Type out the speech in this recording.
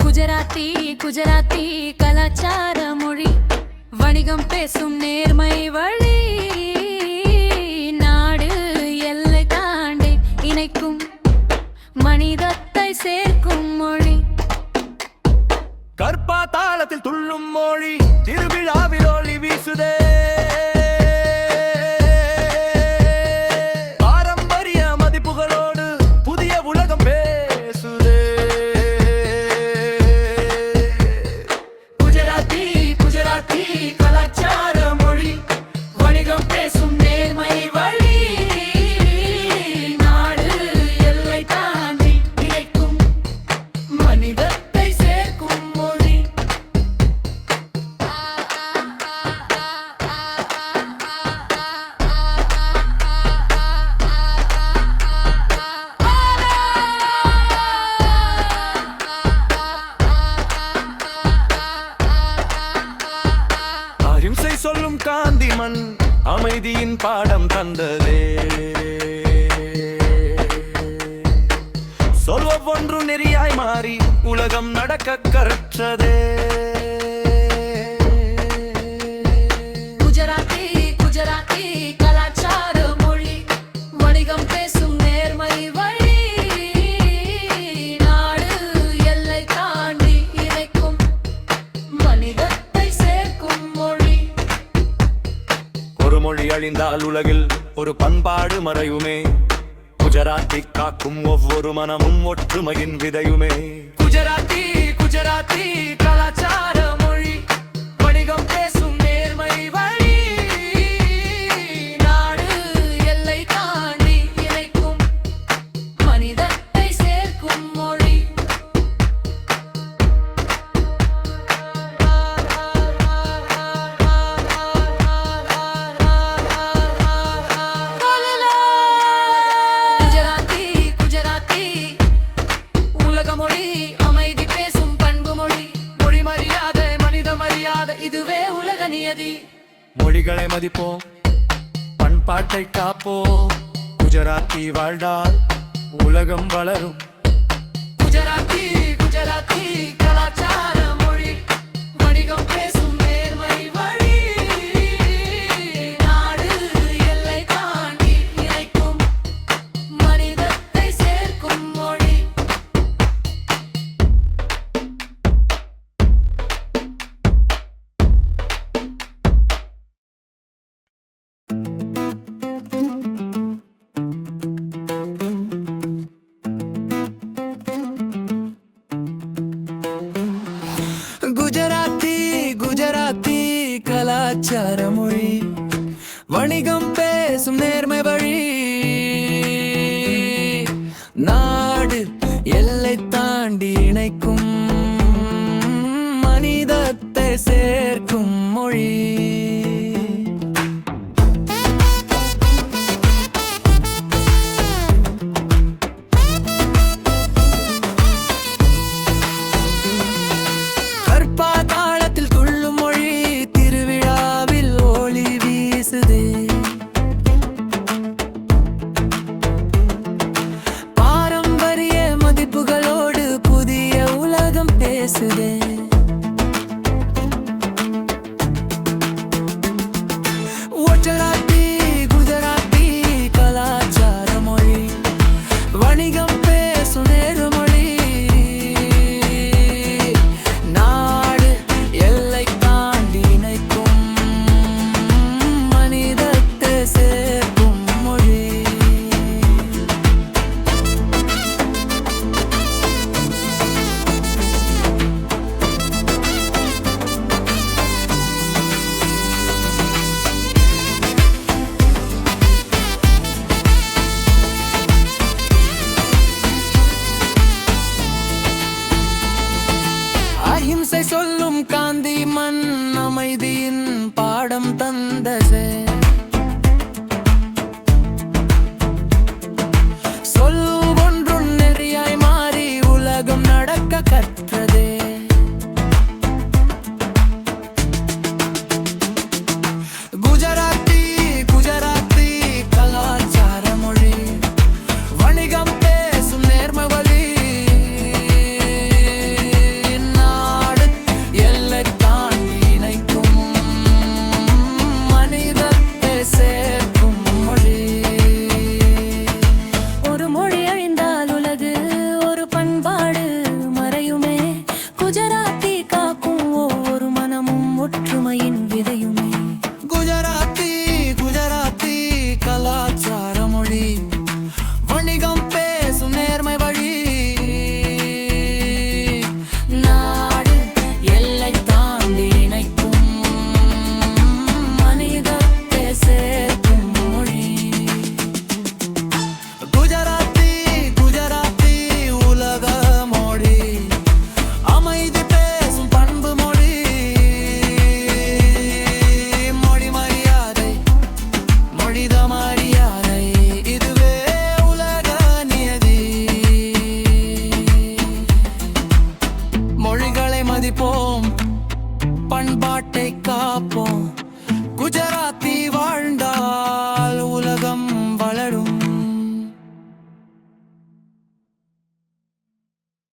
குஜராத்தி குஜராத்தி கலாச்சார மொழி வணிகம் பேசும் நேர்மை வழி நாடு எல்லை தாண்டி இணைக்கும் மனிதத்தை சேர்க்கும் மொழி கற்பா தாளத்தில் துள்ளும் மொழி திருவிழாவில் ஒளி வீசுதே பாரம்பரிய மதிப்புகளோடு புதிய உலகம் பேசுதே குஜராத்தி குஜராத்தி கலாச்சார மொழி வணிகம் பேசும் நேர்மை வழி நாடு எல்லை தாண்டி இணைக்கும் மனிதத்தை சேர்க்கும் மொழி அஹிம்சை சொல்லும் காந்தி மண் அமைதியின் பாடம் தந்ததே சொல்வொன்றும் நெறியாய் மாறி உலகம் நடக்க கற்றதே குஜராத்தி குஜராத்தி கலாச்சார மொழி வணிகம் பேசும் நேர்மை வழி நாடு எல்லை தாண்டி இணைக்கும் மனிதத்தை சேர்க்கும் மொழி ஒரு மொழி அழிந்தால் உலகில் ஒரு பண்பாடு மறையுமே குஜராத்தி காக்கும் ஒவ்வொரு மனமும் ஒற்றுமையின் விதையுமே குஜராத்தி குஜராத்தி கலாச்சார மொழி வணிகம் பேசும் நேர்மை வழி நாடு எல்லை தாண்டி இணைக்கும் மனிதத்தை சேர்க்கும் மொழி குஜராத்தி குஜராத்தி உலக மொழி அமைதி பேசும் பண்பு மொழி மொழி மரியாதை மனித மரியாதை இதுவே உலக நியதி மொழிகளை மதிப்போம் பண்பாட்டை காப்போம் குஜராத்தி வாழ்ந்தால் உலகம் வளரும் குஜராத்தி குஜராத்தி கலாச்சார மொழி வணிகம் பேசும் நேர்மை வழி நாடு எல்லை தாண்டி இணைக்கும் மனிதத்தை சேர்க்கும் மொழி குஜராத்தி குஜராத்தி கலாச்சார மொழி வணிகம் பேசும் நேர்மை வழி நாடு எல்லை தாண்டி இணைக்கும் மனிதத்தை சேர்க்கும் மொழி கற்பா தாளத்தில் துள்ளும் மொழி திருவிழாவில் ஒளி வீசுதே பாரம்பரிய மதிப்புகளோடு புதிய உலகம் பேசுதே குஜராத்தி குஜராத்தி கலாச்சார மொழி வணிகம் பேசும் நேர்மொழி நாடு எல்லை தாண்டி இணைக்கும் மனிதத்தை சேர்க்கும் மொழி அஹிம்சை சொல்லும் காந்தி மண் அமைதியின் பாடம் தந்ததே சொல் ஒன்றும் நெறியாய் மாறி உலகம் நடக்க கற்றதே போல்